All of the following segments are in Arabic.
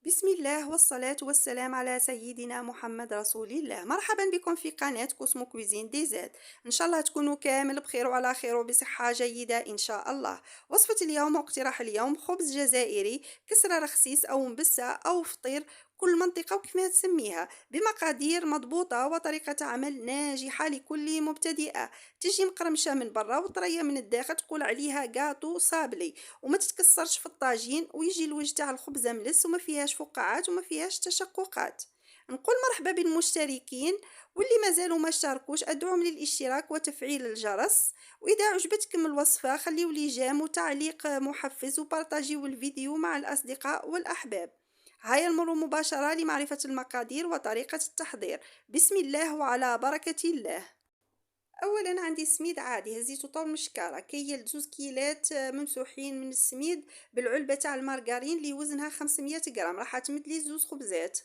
بسم الله والصلاة والسلام على سيدنا محمد رسول الله. مرحبا بكم في قناة كوسمو كويزين دي زاد. إن شاء الله تكونوا كامل بخير وعلى خير وبصحة جيدة إن شاء الله. وصفة اليوم واقتراح اليوم: خبز جزائري، كسرة رخسيس أو مبسة أو فطير، كل منطقة وكيف ما تسميها، بمقادير مضبوطة وطريقة عمل ناجحة لكل مبتدئة. تجي مقرمشة من برا وطرية من الداخل، تقول عليها جاتو صابلي، وما تتكسرش في الطاجين، ويجي الوجه تاع الخبزة ملس وما فيهاش فقاعات وما فيهاش تشققات. نقول مرحبا بالمشتركين، واللي مازالوا ما اشتركوش ادعوهم للاشتراك وتفعيل الجرس. واذا عجبتكم الوصفة خليوا لي جيم وتعليق محفز، وبارطاجيو الفيديو مع الاصدقاء والاحباب. هيا نمر مباشرة لمعرفة المقادير وطريقة التحضير. بسم الله وعلى بركة الله. اولا عندي سميد عادي، هزيته طول مشكاره، كاين 2 كيلات ممسوحين من السميد بالعلبه تاع المارغرين اللي وزنها 500 غرام. راح تمد لي 2 خبزات.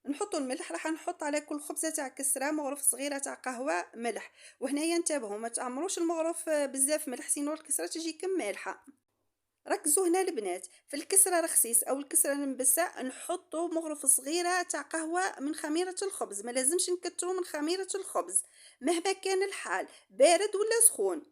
نحطوا الملح، راح نحط على كل خبزه تاع كسره مغرف صغيره تاع قهوه ملح. وهنايا انتبهوا ما تعمروش المغرف بزاف ملح، سينو الكسره تجيكم مالحه. ركزوا هنا البنات، في الكسرة رخسيس او الكسرة المبسة نحطوا مغرفة صغيرة تاع قهوة من خميرة الخبز، ما لازمش نكتروا من خميرة الخبز مهما كان الحال، بارد ولا سخون.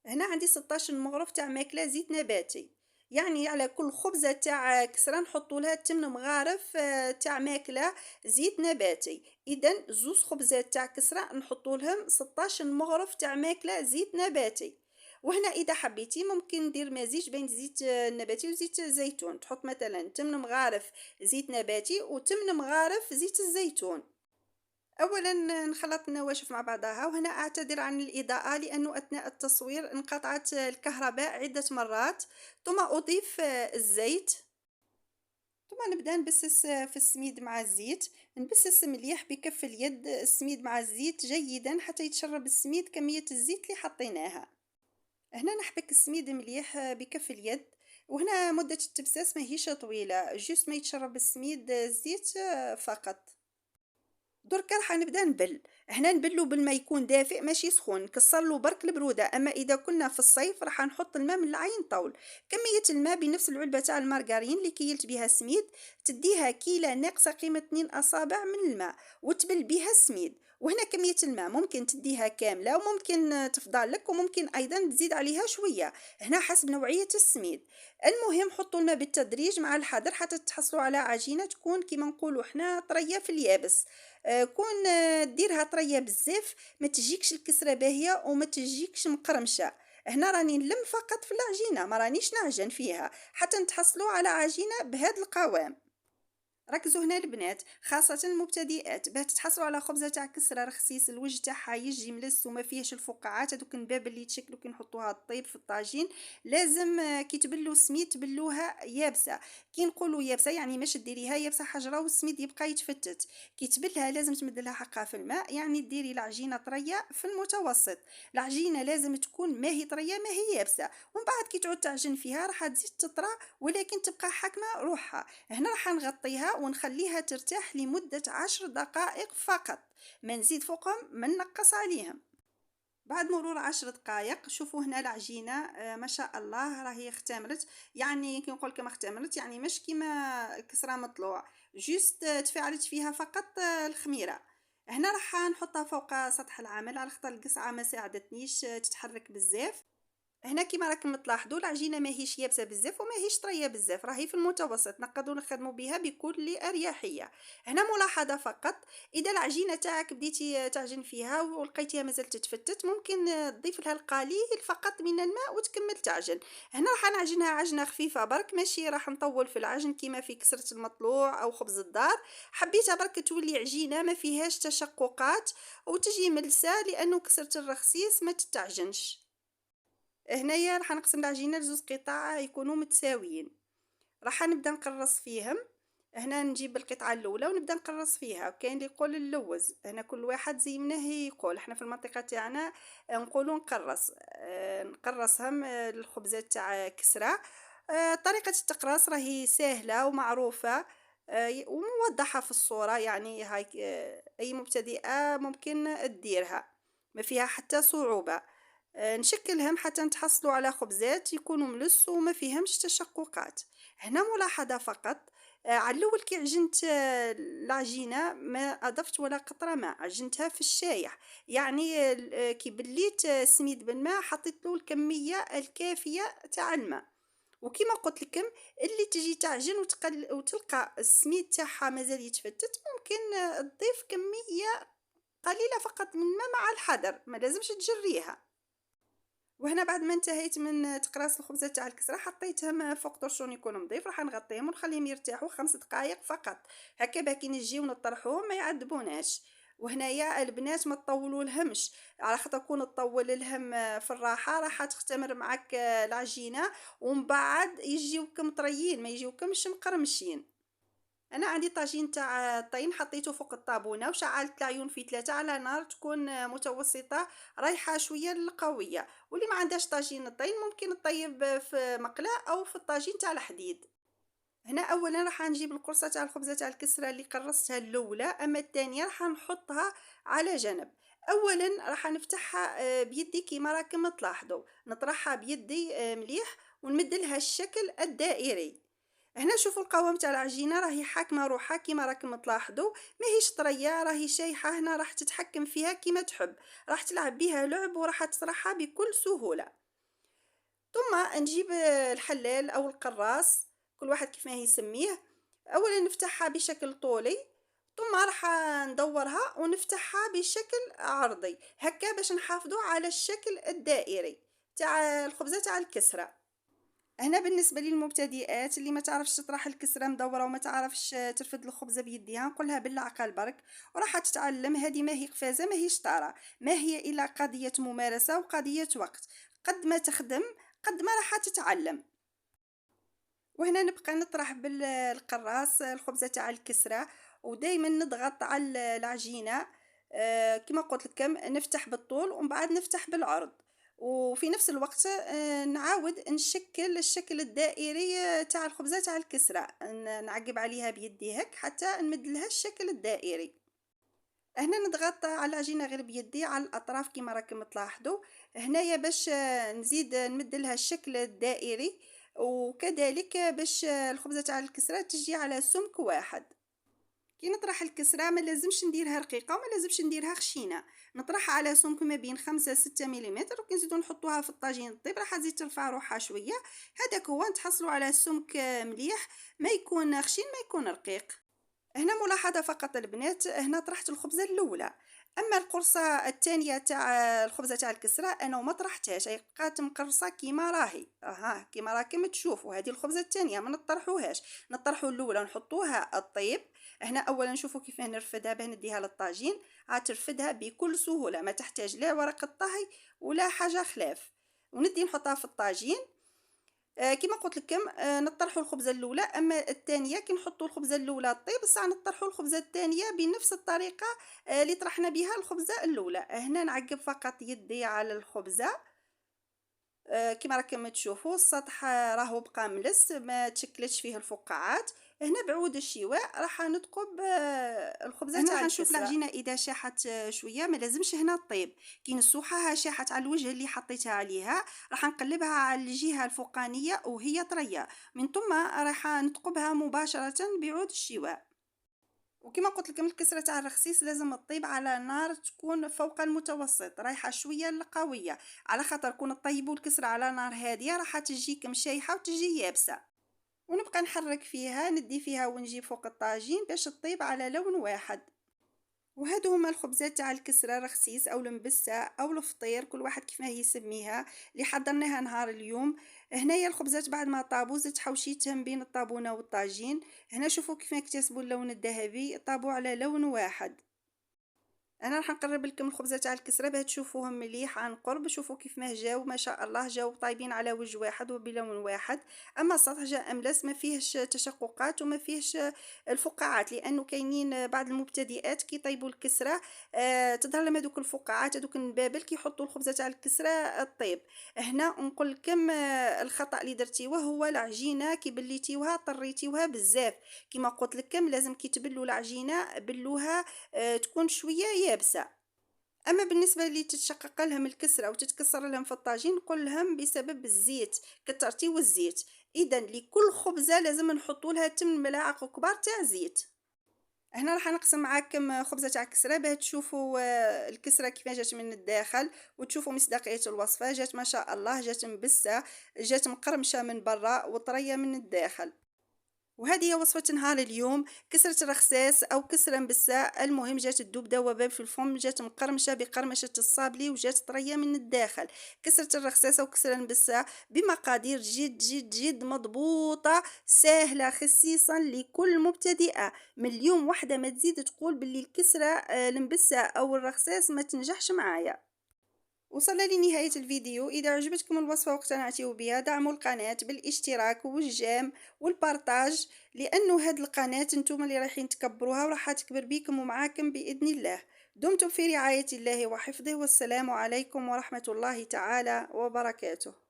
هنا عندي 16 مغرف تاع ماكلة زيت نباتي، يعني على كل خبزة تاع كسرة نحطوا لها 8 مغارف تاع ماكلة زيت نباتي. اذا 2 خبزات تاع كسرة نحطوا لهم 16 مغرف تاع ماكلة زيت نباتي. وهنا اذا حبيتي ممكن ندير مزيج بين زيت نباتي وزيت زيتون، تحط مثلا 8 مغارف زيت نباتي و8 مغارف زيت الزيتون. اولا نخلط النواشف مع بعضها. وهنا اعتذر عن الاضاءة لانه اثناء التصوير انقطعت الكهرباء عدة مرات. ثم اضيف الزيت. ثم نبدا نبسس في السميد مع الزيت. نبسس مليح بكف اليد السميد مع الزيت جيدا حتى يتشرب السميد كمية الزيت اللي حطيناها. هنا نحبك السميد مليح بكف اليد. وهنا مدة التبساس ماهيش طويلة، جوست ما يتشرب السميد الزيت فقط. دركا راح نبدا نبل. هنا نبلو بالما يكون دافئ ماشي سخون، نكسر له برك البروده. اما اذا كنا في الصيف راح نحط الماء من العين طول. كميه الماء بنفس العلبه تاع المارغرين اللي كيلت بها السميد، تديها كيله ناقصه قيمه 2 اصابع من الماء وتبل بها السميد. وهنا كميه الماء ممكن تديها كامله وممكن تفضل لك، وممكن ايضا تزيد عليها شويه، هنا حسب نوعيه السميد. المهم حطوا الماء بالتدريج مع الحذر حتى تحصلوا على عجينه تكون كيما نقولوا حنا طريه في اليابس. كون ديرها طريه بزاف ما تجيكش الكسره باهيه وما تجيكش مقرمشه. هنا راني نلم فقط في العجينه، ما رانيش نعجن فيها حتى نتحصلوا على عجينه بهذا القوام. ركزوا هنا البنات، خاصة المبتدئات، باه تتحصلوا على خبزة تاع كسرة رخسيس الوجه تاعها يجي ملس وما فيهش الفقاعات هذوك النباب اللي تشكلوا كي نحطوها طيب في الطاجين. لازم كي تبلوا سميد تبلوها يابسة. كي نقولوا يابسة يعني مش ديريها يابسة حجرة والسميد يبقى يتفتت. كي تبلها لازم تمد لها حقها في الماء، يعني ديري العجينة طرية في المتوسط. العجينة لازم تكون ما هي طرية ما هي يابسة، ومن بعد كي تعود تعجن فيها راح تزيد تطرى ولكن تبقى حاكمة روحها. هنا راح نغطيها ونخليها ترتاح لمدة 10 دقائق فقط، ما نزيد فوقهم ما نقص عليهم. بعد مرور 10 دقائق شوفوا هنا العجينة ما شاء الله راهي اختمرت. يعني كي نقول كما اختمرت يعني مش كيما كسرة مطلوع، جوست تفاعلت فيها فقط الخميرة. هنا راح نحطها فوق سطح العمل على خاطر القصعة ما ساعدتنيش تتحرك بزاف. هنا كيما راكم تلاحظوا العجينه ماهيش يابسه بزاف وماهيش طريه بزاف، راهي في المتوسط، نقدروا نخدموا بها بكل اريحيه. هنا ملاحظه فقط: اذا العجينه تاعك بديتي تعجن فيها ولقيتيها مازالت تتفتت، ممكن تضيف لها القليل فقط من الماء وتكمل تعجن. هنا راح نعجنها عجنه خفيفه برك، ماشي راح نطول في العجن كيما في كسره المطلوع او خبز الدار. حبيتها برك تولي عجينه ما فيهاش تشققات وتجي ملسه، لانه كسره الرخسيس ما تتعجنش. هنايا راح نقسم العجينة لزوز قطع يكونوا متساويين. راح نبدا نقرص فيهم. هنا نجيب القطعة الأولى ونبدا نقرص فيها. كاين اللي يقول اللوز، هنا كل واحد زي منه يقول. احنا في المنطقة تاعنا نقولوا نقرص. نقرصهم الخبزات تاع كسرة. طريقة التقراص راهي سهلة ومعروفة وموضحة في الصورة، يعني هاي أي مبتدئة ممكن تديرها، ما فيها حتى صعوبة. نشكلهم حتى نتحصلوا على خبزات يكونوا ملس وما فيهمش تشققات. هنا ملاحظة فقط. على الأول كي عجنت العجينة ما أضفت ولا قطرة ماء، عجنتها في الشايح. يعني كي بليت السميد بالماء حطيت له الكمية الكافية تاع الماء. وكما قلت لكم، اللي تجي تعجن وتلقى السميد تاعها مازال يتفتت، ممكن تضيف كمية قليلة فقط من الماء مع الحذر، ما لازمش تجريها. وهنا بعد ما انتهيت من تقراص الخبزة تاع الكسرة حطيتهم فوق طرشون يكون نظيف، راح نغطيهم ونخليهم يرتاحوا 5 دقائق فقط. هكا باكي نجيو نطرحوهم ما يعذبوناش. وهنايا البنات ما تطولوا لهمش، على خاطر كون تطول لهم في الراحه راح تختمر معك العجينه، ومن بعد يجيوكم طريين ما يجيوكمش مقرمشين. انا عندي طاجين تاع الطين حطيته فوق الطابونه وشعلت العيون في 3 على نار تكون متوسطه، رايحه شويه للقويه. واللي ما عندهاش طاجين الطين ممكن تطيب في مقله او في الطاجين تاع الحديد. هنا اولا راح نجيب القرصه تاع الخبزه تاع الكسره اللي قرصتها الاولى، اما الثانيه راح نحطها على جنب. اولا راح نفتحها بيدي كيما راكم تلاحظوا، نطرحها بيدي مليح ونمد لها الشكل الدائري. هنا شوفوا القوام تاع العجينه راهي حاكمه روحها كيما راكم تلاحظوا، ماهيش طريه راهي شايحه. هنا راح تتحكم فيها كيما تحب، راح تلعب بها لعب وراح تطرحها بكل سهوله. ثم نجيب الحلال او القراص، كل واحد كيف ما يسميه. اولا نفتحها بشكل طولي، ثم راح ندورها ونفتحها بشكل عرضي هكا باش نحافظوا على الشكل الدائري تاع الخبزه تاع الكسره. هنا بالنسبه للمبتدئات اللي ما تعرفش تطرح الكسره مدوره وما تعرفش ترفد الخبزه بيديها، نقولها بالعقل برك وراح تتعلم. هذه ما هي قفازه، ما هيش طاره، ما هي الا قضيه ممارسه وقضيه وقت. قد ما تخدم قد ما راح تتعلم. وهنا نبقى نطرح بالقراص الخبزه تاع الكسره، ودائما نضغط على العجينه. كما قلت لكم نفتح بالطول ومن بعد نفتح بالعرض، وفي نفس الوقت نعاود نشكل الشكل الدائري تاع الخبزه تاع الكسره، نعقب عليها بيدي هيك حتى نمد لها الشكل الدائري. هنا نضغط على العجينه غير بيدي على الاطراف كما راكم تلاحظوا. هنايا باش نزيد نمد لها الشكل الدائري، وكذلك باش الخبزه تاع الكسره تجي على سمك واحد. كي نطرح الكسره ما لازمش نديرها رقيقه وما لازمش نديرها خشينه، نطرحها على سمك ما بين 5-6 ملم، وكي نزيدو نحطوها في الطاجين الطيب راح تزيد ترفع روحها شويه. هذاك هو نتحصلوا على سمك مليح، ما يكون خشين ما يكون رقيق. هنا ملاحظة فقط البنات، هنا طرحت الخبزة الأولى، أما القرصة الثانية تاع الخبزة تاع الكسرة أنا وما طرحتهاش، هي بقات مقرصة كيما راهي. كيما راكم تشوفوا هذه الخبزة الثانية ما نطرحوهاش، نطرحوا الأولى ونحطوها الطيب. هنا أولا نشوفوا كيف نرفدها باه نديها للطاجين، ترفدها بكل سهولة ما تحتاج لا ورقة طهي ولا حاجة خلاف. وندي نحطها في الطاجين. كما قلت لكم نطرحوا الخبزه الاولى، اما الثانيه كي نحطوا الخبزه الاولى طيب بصح نطرحوا الخبزه الثانيه بنفس الطريقه اللي طرحنا بها الخبزه الاولى. هنا نعقب فقط يدي على الخبزه. كما راكم تشوفوا السطح راهو بقى ملس ما تشكلتش فيه الفقاعات. هنا بعود الشواء راح نثقب الخبزه تاع نشوف العجينه اذا شاحت شويه، ما لازمش هنا طيب. كي نسوحها شاحت على الوجه اللي حطيتها عليها راح نقلبها على الجهه الفوقانيه وهي طريه، من ثم راح نثقبها مباشره بعود الشواء. وكما قلت لكم الكسره تاع الرخسيس لازم تطيب على نار تكون فوق المتوسط رايحه شويه لقويه، على خاطر كون طيبوا الكسره على نار هاديه راح تجيكم شايحه وتجي يابسه. ونبقى نحرك فيها ندي فيها ونجيب فوق الطاجين باش تطيب على لون واحد. وهادو هما الخبزات تاع الكسره الرخسيس او المبسه او الفطير، كل واحد كيف ما يسميها، اللي حضرناها نهار اليوم. هنايا الخبزات بعد ما طابوا زدت حوشيتهم بين الطابونه والطاجين. هنا شوفوا كيف ما اكتسبوا اللون الذهبي، طابوا على لون واحد. انا راح نقرب لكم الخبزه تاع الكسره باه تشوفوهم مليح عن قرب. شوفوا كيف ما جاو ما شاء الله، جاو طايبين على وجه واحد وبلون واحد. اما السطح جاء املس ما فيهش تشققات وما فيهش الفقاعات، لانه كاينين بعض المبتدئات كي يطيبوا الكسره تظهر لهم هذوك الفقاعات هذوك النبابل كي يحطوا الخبزه تاع الكسره الطيب. هنا نقول لكم الخطا اللي درتيوه هو العجينه كي بليتيوها طريتيوها بزاف. كما قلت لكم لازم كي تبلوا العجينه بلوها تكون شويه يابسه. اما بالنسبه لي تتشقق لهم الكسره وتتكسر لهم في الطاجين نقول لهم بسبب الزيت، كترتيو الزيت. إذا لكل خبزة لازم نحطوا لها 8 ملاعق كبار تاع زيت. هنا راح نقسم معاكم خبزة تاع كسرة باه تشوفوا الكسرة كيفاش جات من الداخل، وتشوفوا مصداقية الوصفة. جات ما شاء الله، جات مبسة، جات مقرمشة من برا وطرية من الداخل. وهذه هي وصفة نهار اليوم، كسرة رخساس أو كسرة مبسة، المهم جات تدوب دوبان في الفم، جات مقرمشة بقرمشة الصابلي وجات طرية من الداخل. كسرة الرخساس أو كسرة المبسة بمقادير جد جد جد مضبوطة، سهلة خصيصا لكل مبتدئة. من اليوم وحدة ما تزيد تقول باللي الكسرة المبسة أو الرخساس ما تنجحش معايا. وصلنا لنهاية الفيديو. إذا عجبتكم الوصفة واقتنعتوا بها دعموا القناة بالاشتراك والجيم والبارتاج، لأنه هاد القناة انتم اللي رايحين تكبروها وراح تكبر بيكم ومعاكم بإذن الله. دمتم في رعاية الله وحفظه، والسلام عليكم ورحمة الله تعالى وبركاته.